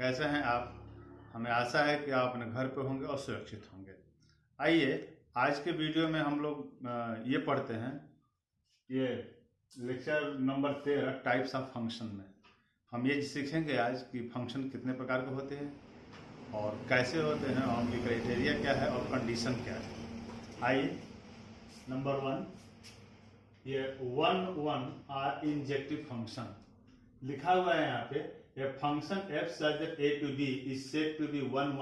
कैसे हैं आप? हमें आशा है कि आप अपने घर पे होंगे और सुरक्षित होंगे। आइए आज के वीडियो में हम लोग ये पढ़ते हैं, ये lecture number 13 types of function में हम ये सीखेंगे आज कि फंक्शन कितने प्रकार के होते हैं और कैसे होते हैं और उनकी क्राइटेरिया क्या है और कंडीशन क्या है। आइए नंबर 1, ये 1 आर इंजेक्टिव फंक्शन लिखा हुआ है यहाँ पे। A function f such that a to b is said to be 1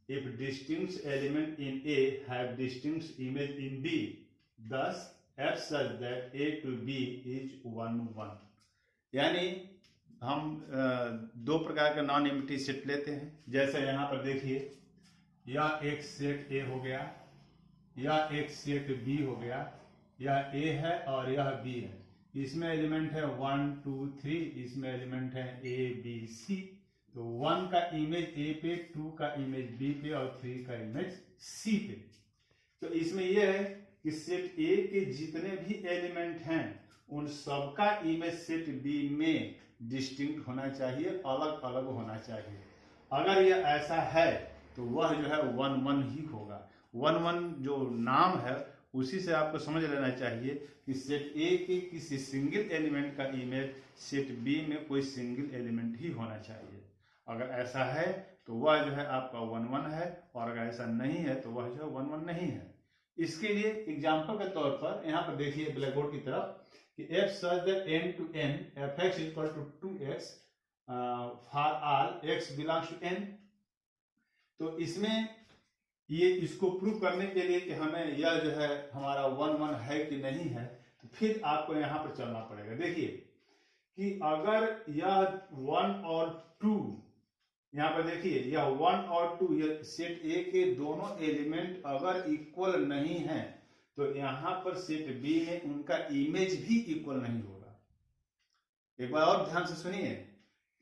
if distinct element in a have distinct image in b. Thus f such that a to b is 1 यानी हम दो प्रकार के नॉन एम्प्टी सेट लेते हैं। जैसे यहाँ पर देखिए, यह एक सेट a हो गया, यह एक सेट b हो गया, यह a है और यह b है। इसमें एलिमेंट है 1 2 3, इसमें एलिमेंट है a b c। तो 1 का इमेज a पे, 2 का इमेज b पे और 3 का इमेज c पे। तो इसमें यह है कि सेट a के जितने भी एलिमेंट हैं उन सबका इमेज सेट b में डिस्टिंक्ट होना चाहिए, अलग अलग होना चाहिए। अगर यह ऐसा है तो वह जो है 1 1 ही होगा। 1 1 जो नाम है उसी से आपको समझ लेना चाहिए कि सेट ए के किसी सिंगल एलिमेंट का इमेज सेट बी में कोई सिंगल एलिमेंट ही होना चाहिए। अगर ऐसा है तो वह जो है आपका 1 1 है, और अगर ऐसा नहीं है तो वह जो है 1 1 नहीं है। इसके लिए एग्जांपल के तौर पर यहाँ पर देखिए ब्लैक बोर्ड की तरफ कि f such that n to n fx equal to 2x for all x belongs to n। तो इसमें ये इसको प्रूव करने के लिए कि हमें यह जो है हमारा 1 1 है कि नहीं है, तो फिर आपको यहाँ पर चलना पड़ेगा। देखिए कि अगर यह 1 और 2, यहाँ पर देखिए यह 1 और 2, यह सेट ए के दोनों एलिमेंट अगर इक्वल नहीं है तो यहाँ पर सेट बी में उनका इमेज भी इक्वल नहीं होगा। एक बार और ध्यान से सुनिए,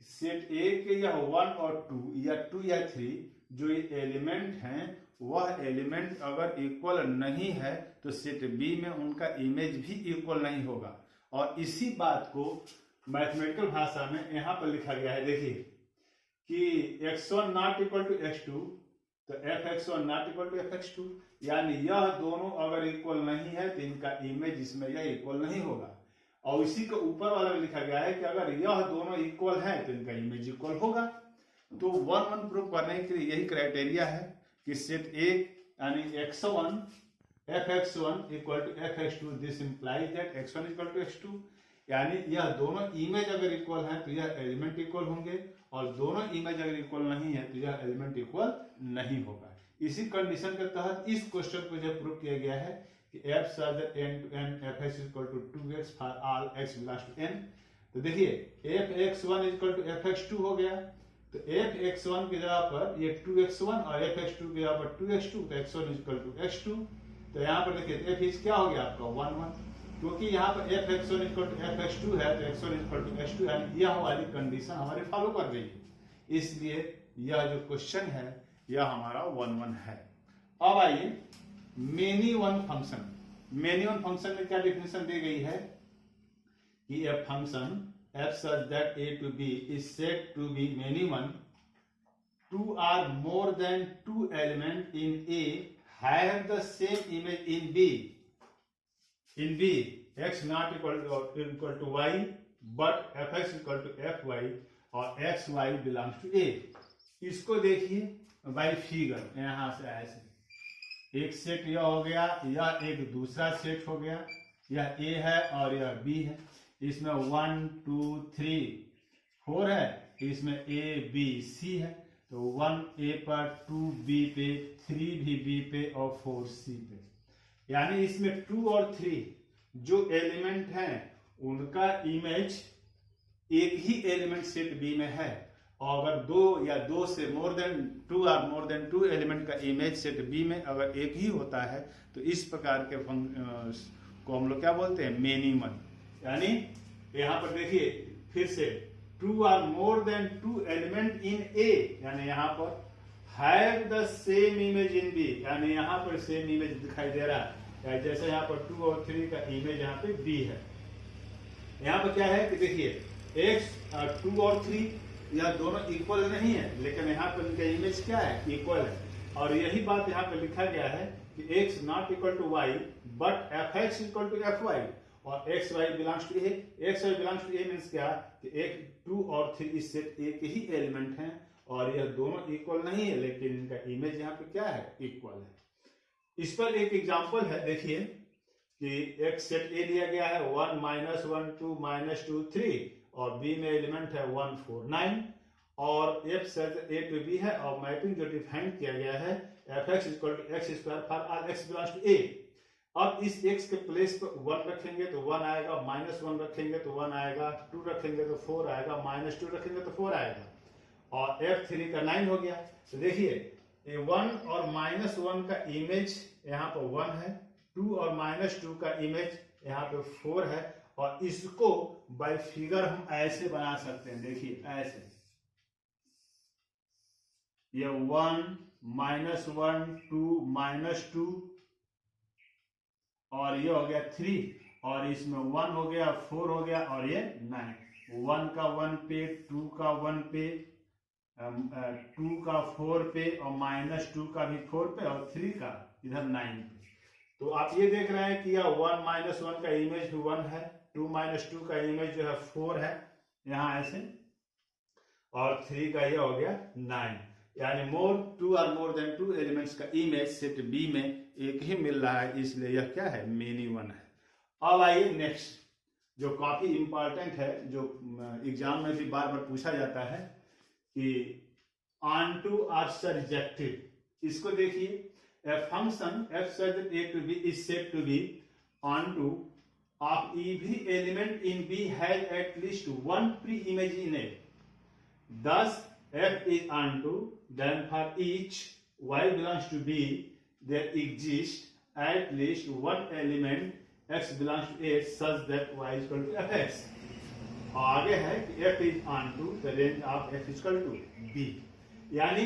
सेट ए के यह 1 और 2 या 2 या 3 जो एलिमेंट हैं वह एलिमेंट अगर इक्वल नहीं है तो सेट बी में उनका इमेज भी इक्वल नहीं होगा। और इसी बात को मैथमेटिकल भाषा में यहाँ पर लिखा गया है। देखिए कि x1 not equal to x2 तो fx1 not equal to fx2, यानी यह दोनों अगर इक्वल नहीं है तो इनका इमेज इसमें यह इक्वल नहीं होगा। और इसी के ऊपर वाला में लिखा गया है कि अगर यह दोनों इक्वल है तो इनका इमेज इक्वल होगा। तो 1 1 प्रूव करने के लिए यही क्राइटेरिया है कि सेट ए यानी x1 fx1 equal to fx2, this implies that x1 equal to x2, यानी यह दोनों इमेज अगर इक्वल है तो यह एलिमेंट इक्वल होंगे, और दोनों इमेज अगर इक्वल नहीं है तो यह एलिमेंट इक्वल नहीं होगा। इसी कंडीशन के तहत इस क्वेश्चन को जब प्रूव किया गया है कि f such that n to n fx equal to 2x for all x belongs to n। तो देखिए fx1 इक्वल टू fx2 हो गया, तो fx1 की जगह पर ये 2x1 और fx2 की जगह पर 2x2, तो x1 इक्वल टू x2। तो यहाँ पर देखिए f क्या हो गया आपका 1 1, क्योंकि यहाँ पर fx1 इक्वल टू fx2 है तो x1 इक्वल टू x2, यानी यह वाली कंडीशन हमारे फॉलो कर रही है। इसलिए यह जो क्वेश्चन है यह हमारा 1 1 है। अब आइए many one function. Many one function में क्या डेफिनेशन दी गई है कि a function f such that a to b is said to be many one, 2 or more than 2 element in a have the same image in b. In b, x not equal to y, but fx equal to fy और xy belongs to a। इसको देखिए bye figure, यहाँ से ऐसे एक set यह हो गया, यह एक दूसरा सेट हो गया, यह a है और यह b है। इसमें 1 2 3 4 है, इसमें a b c है। तो 1 a पर, 2 b पे, 3 भी b पे और 4 c पे, यानी इसमें 2 और 3 जो एलिमेंट हैं उनका इमेज एक ही एलिमेंट सेट b में है। और अगर 2 या 2 से मोर देन 2 एलिमेंट का इमेज सेट b में अगर एक ही होता है तो इस प्रकार के को हम लोग क्या बोलते हैं, मेनी वन। यानी यहाँ पर देखिए फिर से 2 or more than 2 element in A, यानी यहाँ पर have the same image in B, यानी यहाँ पर सेम इमेज दिखाई दे रहा है। जैसे यहाँ पर 2 और 3 का इमेज यहाँ पे B है। यहाँ पर क्या है कि देखिए x 2 और 3 यह दोनों इक्वल नहीं है, लेकिन यहाँ पर इनका इमेज क्या है, इक्वल है। और यही बात यहाँ पे लिखा गया है कि x not equal to Y but fx equal to fy और xy belongs to a। xy belongs to a means क्या कि 1, 2 और 3 इस सेट a के ही एलिमेंट हैं और यह दोनों इक्वल नहीं है, लेकिन इनका इमेज यहाँ पे क्या है, इक्वल है। इस पर एक एग्जांपल है, देखिए कि एक सेट a लिया गया है 1 -1 2 -2 3 और b में एलिमेंट है 1 4 9 और f set a to b है और मैपिंग जो डिफाइन किया गया है fx equal to x square for all x belongs to a। अब इस x के प्लेस पर 1 रखेंगे तो 1 आएगा, -1 रखेंगे तो 1 आएगा, 2 रखेंगे तो 4 आएगा, -2 रखेंगे तो 4 आएगा और f3 का 9 हो गया। तो देखिए 1 और -1 का इमेज यहाँ पर 1 है, 2 और -2 का इमेज यहाँ पे 4 है और इसको बाय फिगर हम ऐसे बना सकते हैं, देखिए ऐसे, ये 1 -1 2 -2 और ये हो गया 3 और इसमें 1 हो गया, 4 हो गया और ये 9। 1 का 1 पे, 2 का 1 पे, 2 का 4 पे और -2 का भी 4 पे और 3 का इधर 9 पे। तो आप ये देख रहे हैं कि यह 1 -1 का इमेज 1 है, 2 -2 का इमेज जो है 4 है यहाँ ऐसे और 3 का ये हो गया 9, यानी 2 और मोर देन 2 एलिमेंट्स का इमेज सेट बी में एक ही मिल रहा है, इसलिए यह क्या है, मेनी वन है। अब आइए नेक्स्ट, जो काफी इंपॉर्टेंट है, जो एग्जाम में भी बार बार पूछा जाता है कि onto और surjective। इसको देखिए, a function f such that a to b is said to be onto of every element in b has at least one pre-image in it. Thus f is onto, then for each y belongs to b there exists at least one element x belongs to a such that y is equal to fx। आगे है कि f is onto the range of f is equal to b। यानी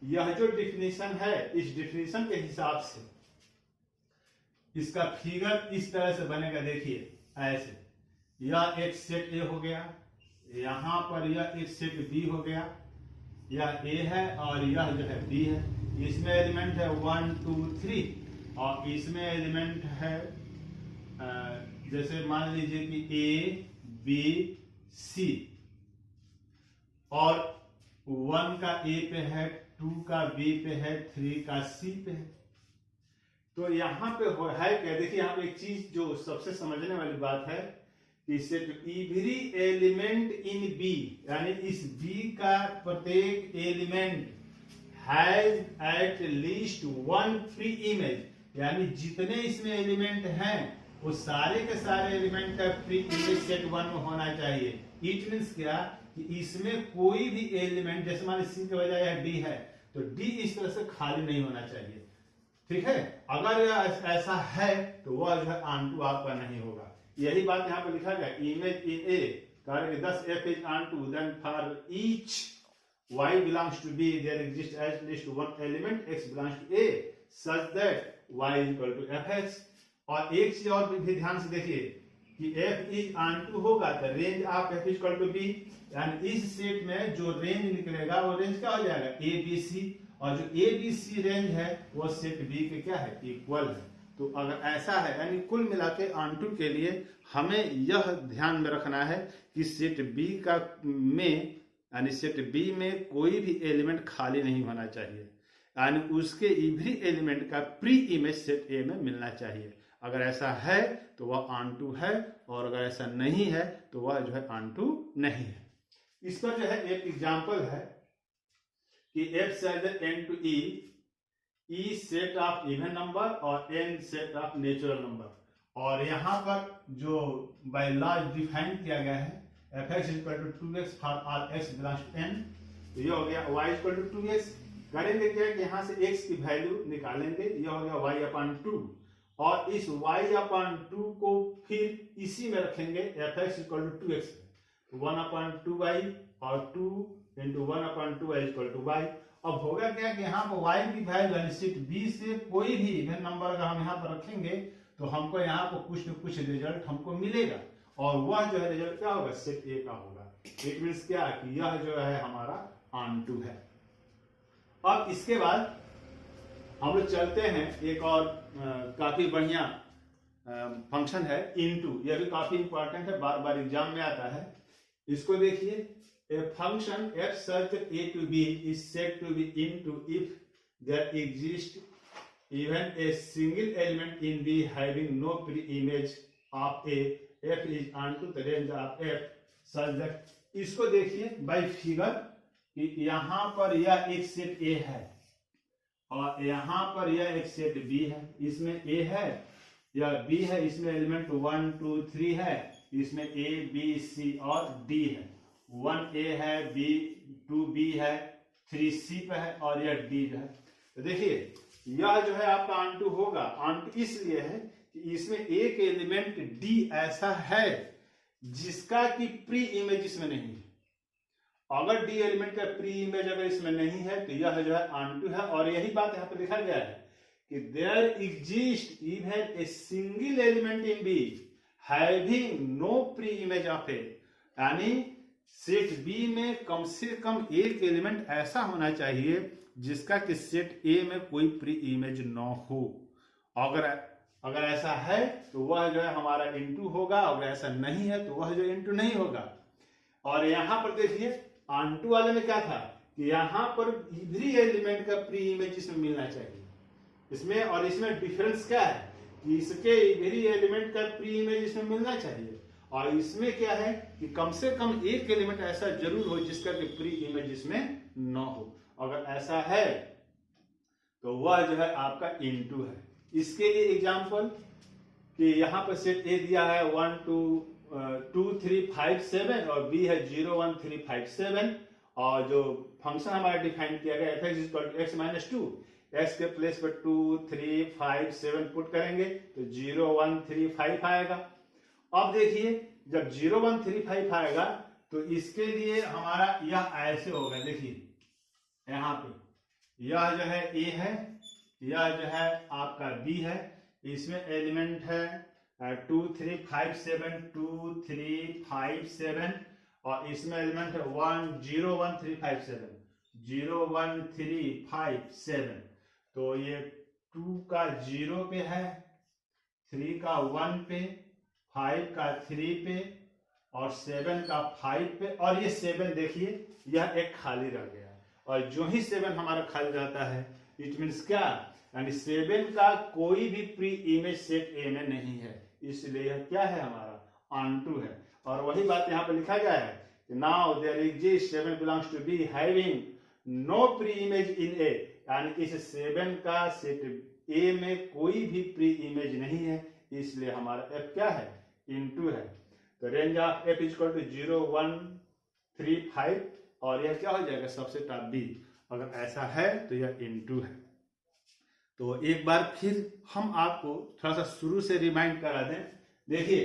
यह जो definition है, इस definition के हिसाब से इसका फिगर इस तरह से बनेगा, देखिए ऐसे, यह एक सेट ए हो गया, यहां पर यह एक सेट बी हो गया, यह ए है और यह जो है बी है, इसमें एलिमेंट है 1 2 3 और इसमें एलिमेंट है जैसे मान लीजिए कि ए बी सी और 1 का ए पे है, 2 का बी पे है, 3 का सी पे है। तो यहाँ पे है क्या, देखिए यहाँ पे एक चीज जो सबसे समझने वाली बात है कि एवरी एलिमेंट इन बी, यानी इस बी का प्रत्येक element has at least one pre image, यानी जितने इसमें एलिमेंट हैं वो सारे के सारे एलिमेंट का प्री इमेज सेट 1 में होना चाहिए। इट मीन्स क्या कि इसमें कोई भी एलिमेंट, जैसे मान सी के बजाय डी है तो डी इस तरह से खाली नहीं होना चाहिए, ठीक है। अगर ऐसा है तो वह जो है onto आपका नहीं होगा। यही बात यहाँ पे लिखा गया, इमेज इन ए करेंगे 10 f is onto, then for each y belongs to b there exists at least one element x belongs to a such that y is equal to fx। और एक चीज और भी ध्यान से देखिए कि f is onto होगा तो range of f is equal to b, यानी इस सेट में जो रेंज निकलेगा वो रेंज क्या हो जाएगा, a b c, और जो a b c रेंज है वो सेट b के क्या है, इक्वल है। तो अगर ऐसा है, यानी कुल मिला के onto के लिए हमें यह ध्यान में रखना है कि सेट b का में, यानी सेट b में कोई भी एलिमेंट खाली नहीं होना चाहिए, यानी उसके एवरी एलिमेंट का प्री इमेज सेट a में मिलना चाहिए। अगर ऐसा है तो वह onto है और अगर ऐसा नहीं है तो वह जो है onto नहीं है। इस पर जो है एक एग्जांपल है कि f says n to e set of even number और n set of natural number, और यहाँ पर जो बाय लॉ डिफाइन किया गया है fx equal to 2x for all x belongs to n, तो ये हो गया y इक्वल टू 2x। करेंगे क्या कि यहाँ से x की वैल्यू निकालेंगे, ये हो गया y अपॉन 2 और इस y अपॉन 2 को फिर इसी में रखेंगे fx equal to 2x, 1 upon 2y और 2 into 1 upon 2y equal to y। अब होगा क्या कि यहाँ पर y की वैल्यू, यानी सेट b से कोई भी इवन नंबर अगर हम यहाँ पर रखेंगे तो हमको यहाँ पर कुछ न कुछ रिजल्ट हमको मिलेगा और वह जो है रिजल्ट क्या होगा, सेट a का होगा। इट मीन्स क्या कि यह जो है हमारा ऑन2 है। अब इसके बाद हम लोग चलते हैं एक और काफी बढ़िया फंक्शन है इनटू। यह भी काफी इंपॉर्टेंट है, बार बार एग्जाम में आता है। इसको देखिए, a function f such a to b is said to be into if there exists even a single element in b having no pre-image of a, f is onto the range of f such that। इसको देखिए bye figure कि यहां पर यह एक set a है और यहां पर यह एक सेट b है। इसमें a है या b है, इसमें एलिमेंट 1 2 3 है, इसमें a b c और d है। 1a है, b 2b है, 3c पे है और यह d है। तो देखिए यह जो है आपका ऑन2 होगा। ऑन2 इसलिए है कि इसमें एक एलिमेंट d ऐसा है जिसका कि प्री इमेज इसमें नहीं है। अगर d एलिमेंट का प्री इमेज अगर इसमें नहीं है तो यह जो है ऑन2 है। और यही बात यहाँ पे लिखा गया है कि there exist even a single element in B having no pre image of A, यानी सेट बी में कम से कम एक एलिमेंट ऐसा होना चाहिए जिसका कि सेट ए में कोई प्री इमेज न हो। अगर ऐसा है तो वह जो है हमारा इनटू होगा, अगर ऐसा नहीं है तो वह जो इनटू नहीं होगा। और यहां पर देखिए ऑन2 वाले में क्या था कि यहां पर इवरी एलिमेंट का प्री इमेज इसमें मिलना चाहिए। इसमें और इसमें डिफरेंस क्या है कि इसके इवरी एलिमेंट का प्री इमेज इसमें मिलना चाहिए, और इसमें क्या है कि कम से कम एक एलिमेंट ऐसा जरूर हो जिसका कि प्री इमेज इसमें न हो। अगर ऐसा है तो वह जो है आपका इनटू है। इसके लिए एग्जांपल कि यहाँ पर सेट ए दिया है 1 2 3 5 7 और बी है 0 1 3 5 7, और जो फंक्शन हमारा डिफाइन किया गया f x - 2, x के प्लेस पर 2 3 5 7 पुट करेंगे तो 0 1 3 5 आएगा। अब देखिए जब 0 1 3 5 आएगा तो इसके लिए हमारा यह ऐसे होगा। देखिए यहाँ पे यह जो है a है, यह जो है आपका b है, इसमें एलिमेंट है 2 3 5 7 2 3 5 7, और इसमें एलिमेंट है 1 0 1 3 5 7 0 1 3 5 7। तो ये 2 का 0 पे है, 3 का 1 पे, 5 का 3 पे और 7 का 5 पे, और ये 7 देखिए यह एक खाली रह गया है। और जो ही 7 हमारा खाली रहता है इट मीन्स क्या, यानी 7 का कोई भी प्री इमेज सेट ए में नहीं है, इसलिए यह क्या है हमारा ऑन2 है। और वही बात यहाँ पे लिखा गया है कि now there exist 7 belongs to B having no pre image in A, यानी इस 7 का सेट ए में कोई भी प्री इमेज नहीं है, इसलिए हमारा f क्या है इनटू है। तो range of f equal to 0 1 3 5, और यह क्या हो जाएगा सबसेट ऑफ बी। अगर ऐसा है तो यह इनटू है। तो एक बार फिर हम आपको थोड़ा सा शुरू से रिमाइंड करा दें। देखिए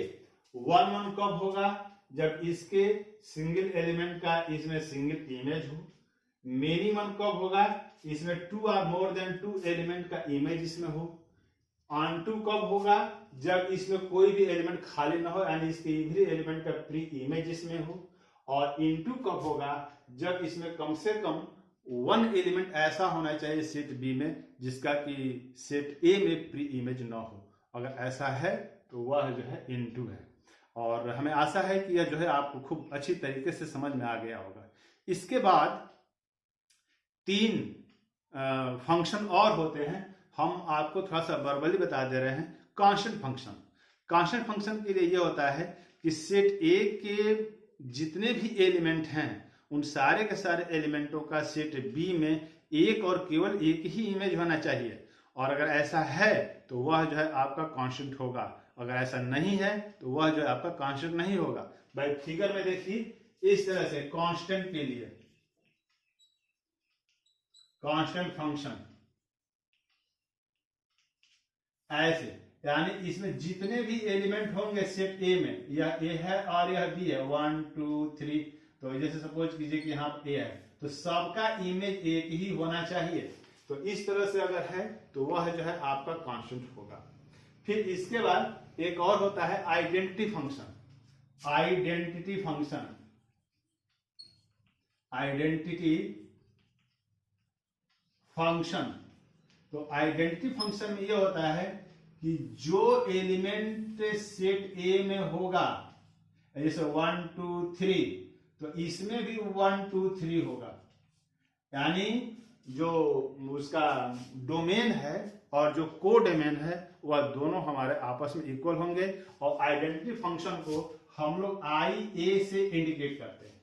1 1 कब होगा, जब इसके सिंगल एलिमेंट का इसमें सिंगल इमेज हो। मिनिमम कब होगा, इसमें 2 और मोर देन 2 एलिमेंट का इमेज इसमें हो। ऑन2 कब होगा, जब इसमें कोई भी एलिमेंट खाली ना हो, यानी इसके इवरी एलिमेंट का प्री इमेज इसमें हो। और इनटू कब होगा, जब इसमें कम से कम 1 एलिमेंट ऐसा होना चाहिए सेट बी में जिसका कि सेट ए में प्री इमेज ना हो। अगर ऐसा है तो वह जो है इनटू है। और हमें आशा है कि यह जो है आपको खूब अच्छी तरीके से समझ में आ गया होगा। इसके बाद 3 फंक्शन और होते हैं, हम आपको थोड़ा सा वर्बली बता दे रहे हैं। कांस्टेंट फंक्शन, कांस्टेंट फंक्शन के लिए यह होता है कि सेट ए के जितने भी एलिमेंट हैं उन सारे के सारे एलिमेंटों का सेट बी में एक और केवल एक ही इमेज होना चाहिए, और अगर ऐसा है तो वह जो है आपका कांस्टेंट होगा। अगर ऐसा नहीं है तो वह जो है आपका कांस्टेंट नहीं होगा। भाई फिगर में देखिए इस तरह से कांस्टेंट के लिए कांस्टेंट फंक्शन ऐसे, यानी इसमें जितने भी एलिमेंट होंगे सेट ए में, यह ए है और यह बी है 1 2 3, तो जैसे सपोज कीजिए कि यहाँ ए है तो सबका इमेज एक ही होना चाहिए। तो इस तरह से अगर है तो वह जो है आपका कांस्टेंट होगा। फिर इसके बाद एक और होता है identity function. Identity function identity function. तो आइडेंटिटी फंक्शन में यह होता है कि जो एलिमेंट सेट ए में होगा, जैसे 1 2 3, तो इसमें भी 1 2 3 होगा, यानी जो उसका डोमेन है और जो कोडोमेन है वह दोनों हमारे आपस में इक्वल होंगे। और आइडेंटिटी फंक्शन को हम लोग आई ए से इंडिकेट करते हैं।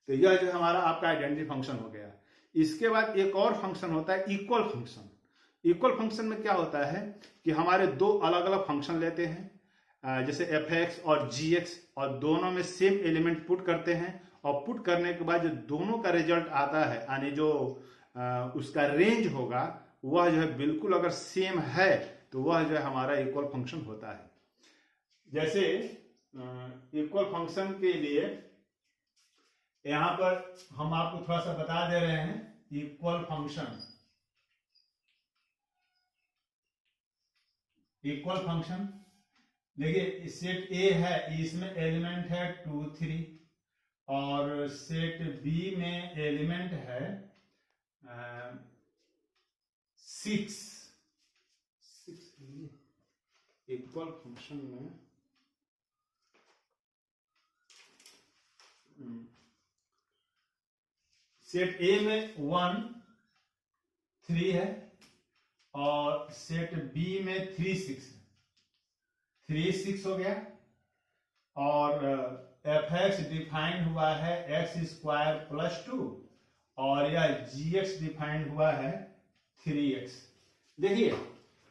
तो यह जो हमारा आपका आइडेंटिटी फंक्शन हो गया। इसके बाद एक और फंक्शन होता है इक्वल फंक्शन। इक्वल फंक्शन में क्या होता है कि हमारे दो अलग अलग फंक्शन लेते हैं, जैसे fx और gx, और दोनों में सेम एलिमेंट पुट करते हैं, और पुट करने के बाद जो दोनों का रिजल्ट आता है, यानी जो उसका रेंज होगा वह जो है बिल्कुल अगर सेम है तो वह जो है हमारा इक्वल फंक्शन होता है। जैसे इक्वल फंक्शन के लिए यहां पर हम आपको थोड़ा सा बता दे रहे हैं। इक्वल फंक्शन, इक्वल फंक्शन देखिए, सेट ए है, इसमें एलिमेंट है 2 3, और सेट बी में एलिमेंट है 6। इक्वल फंक्शन में सेट ए में 1 3 है, और सेट बी में 3 6 है। 3 6 हो गया। और fx डिफाइंड हुआ है x स्क्वायर प्लस 2, और यह gx डिफाइंड हुआ है 3x। देखिए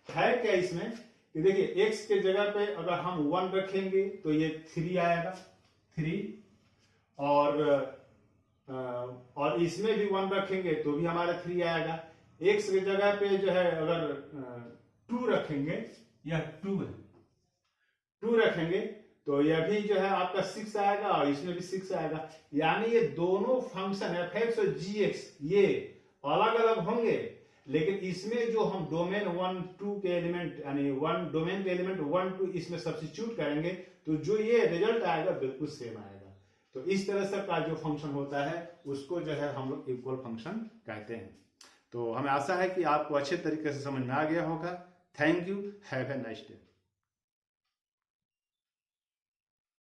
है क्या इसमें कि देखिए x के जगह पे अगर हम 1 रखेंगे तो ये 3 आएगा, 3, और इसमें भी 1 रखेंगे तो भी हमारा 3 आएगा। x की जगह पे जो है अगर 2 रखेंगे, यह 2 है, 2 रखेंगे तो यह भी जो है आपका 6 आएगा, और इसमें भी 6 आएगा। यानी ये दोनों फंक्शन fx और gx ये अलग अलग होंगे, लेकिन इसमें जो हम डोमेन 1 2 के एलिमेंट, यानी डोमेन के एलिमेंट 1 2 इसमें सब्स्टिट्यूट करेंगे तो जो ये रिजल्ट आएगा बिल्कुल सेम आएगा। तो इस तरह से का जो फंक्शन होता है उसको जो है हम लोग इक्वल फंक्शन कहते हैं। तो हमें आशा है कि आपको अच्छे तरीके से समझ में आ गया होगा। Thank you, have a nice day.